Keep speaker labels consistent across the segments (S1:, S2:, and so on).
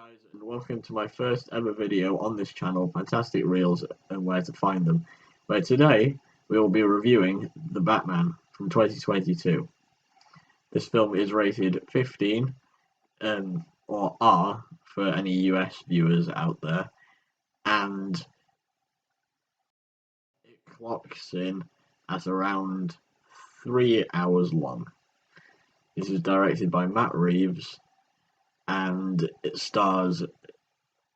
S1: Guys, and welcome to my first ever video on this channel, Fantastic Reels and Where to Find Them, where today we will be reviewing The Batman from 2022. This film is rated 15, or R for any US viewers out there, and it clocks in at around 3 hours long. This is directed by Matt Reeves, and it stars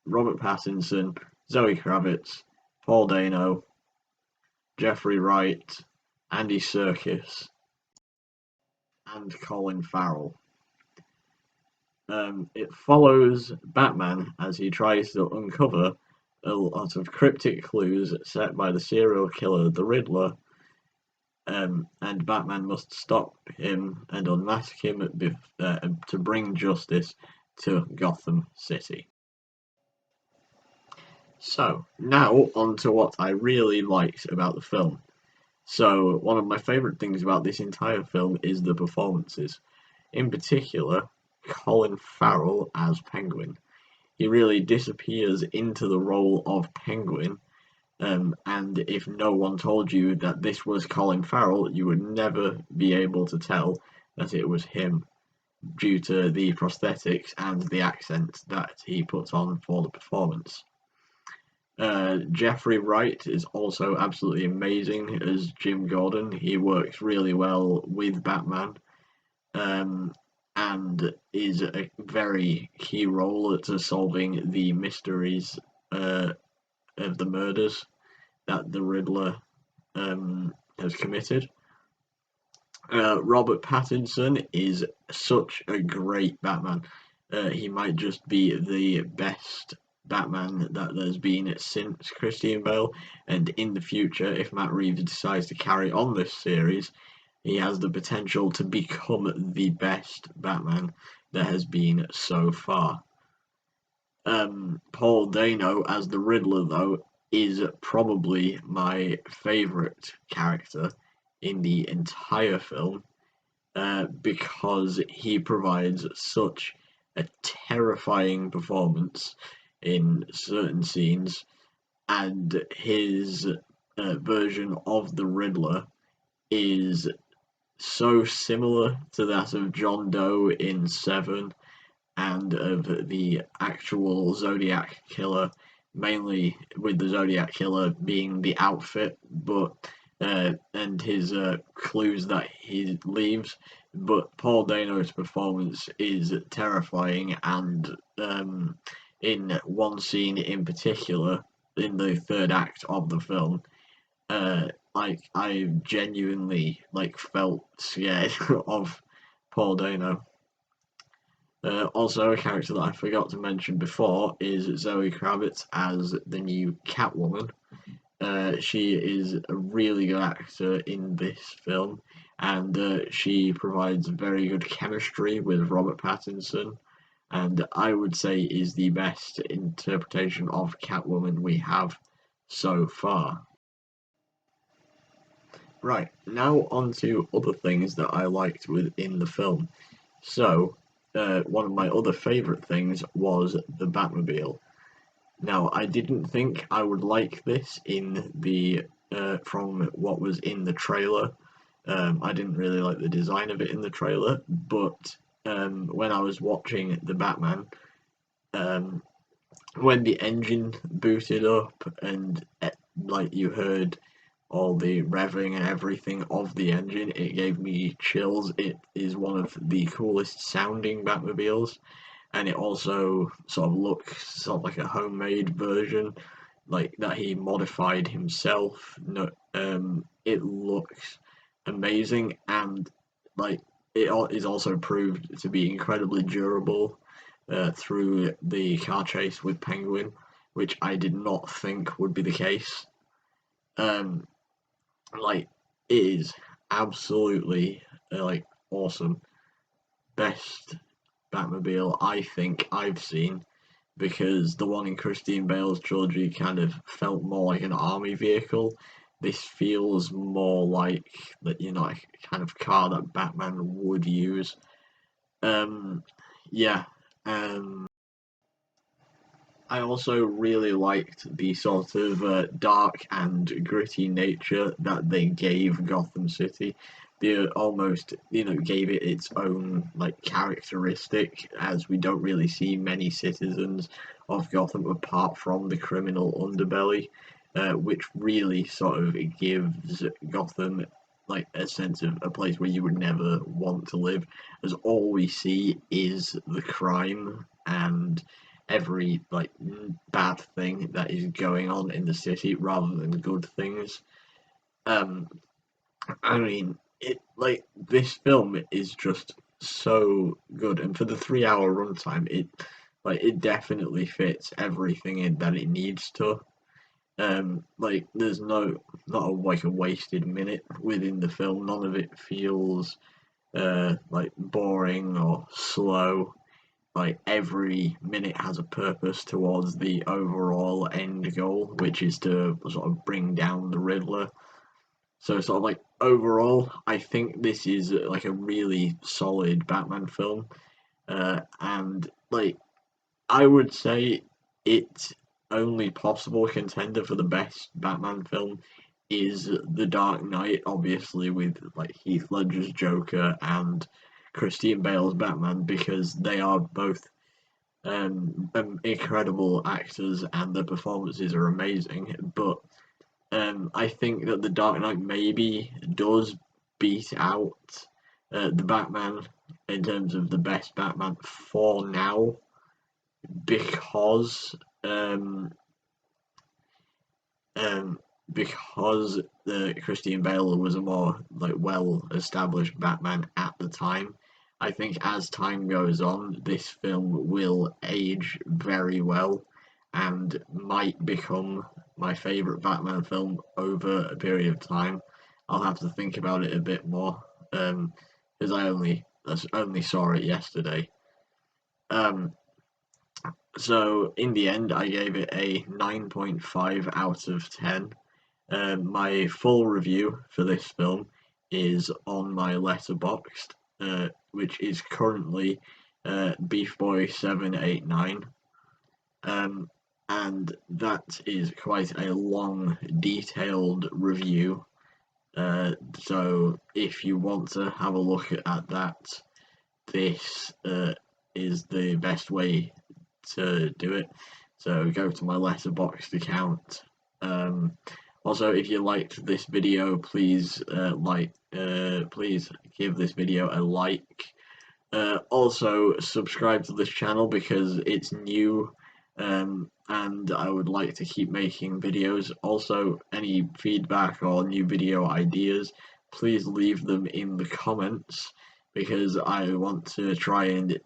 S1: Robert Pattinson, Zoe Kravitz, Paul Dano, Jeffrey Wright, Andy Serkis, and Colin Farrell. It follows Batman as he tries to uncover a lot of cryptic clues set by the serial killer, the Riddler, and Batman must stop him and unmask him to bring justice to Gotham City. So, now on to what I really liked about the film. So, one of my favourite things about this entire film is the performances. In particular, Colin Farrell as Penguin. He really disappears into the role of Penguin, and if no one told you that this was Colin Farrell, you would never be able to tell that it was him, due to the prosthetics and the accent that he put on for the performance. Jeffrey Wright is also absolutely amazing as Jim Gordon. He works really well with Batman, and is a very key role to solving the mysteries of the murders that the Riddler has committed. Robert Pattinson is such a great Batman. He might just be the best Batman that there's been since Christian Bale, and in the future, if Matt Reeves decides to carry on this series, he has the potential to become the best Batman there has been so far. Paul Dano as the Riddler, though, is probably my favourite character in the entire film, because he provides such a terrifying performance in certain scenes, and his version of the Riddler is so similar to that of John Doe in Seven and of the actual Zodiac Killer, mainly with the Zodiac Killer being the outfit, but and his clues that he leaves. But Paul Dano's performance is terrifying, and in one scene in particular, in the third act of the film, I genuinely felt scared of Paul Dano. Also, a character that I forgot to mention before is Zoe Kravitz as the new Catwoman. She is a really good actor in this film, and she provides very good chemistry with Robert Pattinson, and I would say is the best interpretation of Catwoman we have so far. Right, now on to other things that I liked within the film. So, one of my other favourite things was the Batmobile. Now, I didn't think I would like this in the from what was in the trailer. I didn't really like the design of it in the trailer, but when I was watching the Batman, when the engine booted up and you heard all the revving and everything of the engine, it gave me chills. It is one of the coolest sounding Batmobiles, and it also sort of looks sort of like a homemade version, like that he modified himself. No, it looks amazing, and it is also proved to be incredibly durable through the car chase with Penguin, which I did not think would be the case. Um, it is absolutely awesome. Best Batmobile I think I've seen, because the one in Christian Bale's trilogy kind of felt more like an army vehicle. This feels more like a kind of car that Batman would use. Yeah. Um, I also really liked the sort of dark and gritty nature that they gave Gotham City. They almost, gave it its own like characteristic, as we don't really see many citizens of Gotham apart from the criminal underbelly, which really sort of gives Gotham like a sense of a place where you would never want to live, as all we see is the crime and every like bad thing that is going on in the city rather than good things. Um, I mean, it like this film is just so good, and for the 3 hour runtime, it definitely fits everything in that it needs to. Like there's not like a wasted minute within the film. None of it feels like boring or slow. Like every minute has a purpose towards the overall end goal, which is to sort of bring down the Riddler. So sort of like overall, I think this is like a really solid Batman film, and like I would say it's only possible contender for the best Batman film is The Dark Knight, obviously with like Heath Ledger's Joker and Christian Bale's Batman, because they are both incredible actors and their performances are amazing. But I think that The Dark Knight maybe does beat out the Batman in terms of the best Batman for now, because um, um, because the Christian Bale was a more like well established Batman at the time. I think as time goes on, this film will age very well and might become my favorite Batman film over a period of time. I'll have to think about it a bit more because I only saw it yesterday. Um, so in the end, I gave it a 9.5 out of 10. My full review for this film is on my Letterboxd, which is currently Beefboy789, um, and that is quite a long, detailed review. So if you want to have a look at that, this is the best way to do it. So go to my Letterboxd account. Also, if you liked this video, please give this video a like. Also, subscribe to this channel because it's new, and I would like to keep making videos. Also, any feedback or new video ideas, please leave them in the comments because I want to try and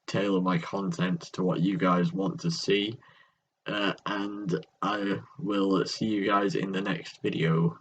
S1: tailor my content to what you guys want to see. And I will see you guys in the next video.